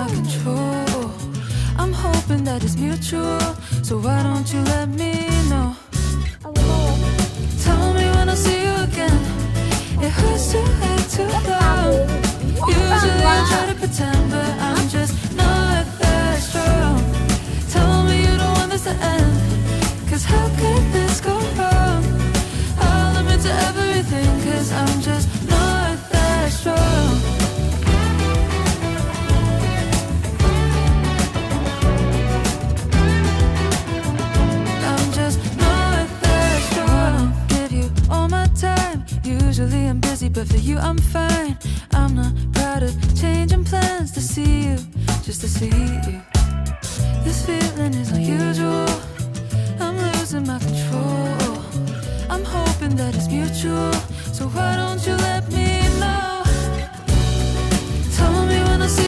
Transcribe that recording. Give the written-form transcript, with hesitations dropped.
my control. I'm hoping that it's mutual, so why don't you let me know? Tell me when I'll see you again. It hurts to hate to love. Usually I try to pretend, but I'm just not that strong. Tell me you don't want this to end, 'cause how could this go wrong? I'll admit to everything, 'cause I'm just not that strong. I'm just not that strong. Give you all my time. Usually I'm busy, but for you I'm fine. I'm not proud of changing plans to see you, just to see you. This feeling is unusual. I'm losing my control. I'm hoping that it's mutual, so why don't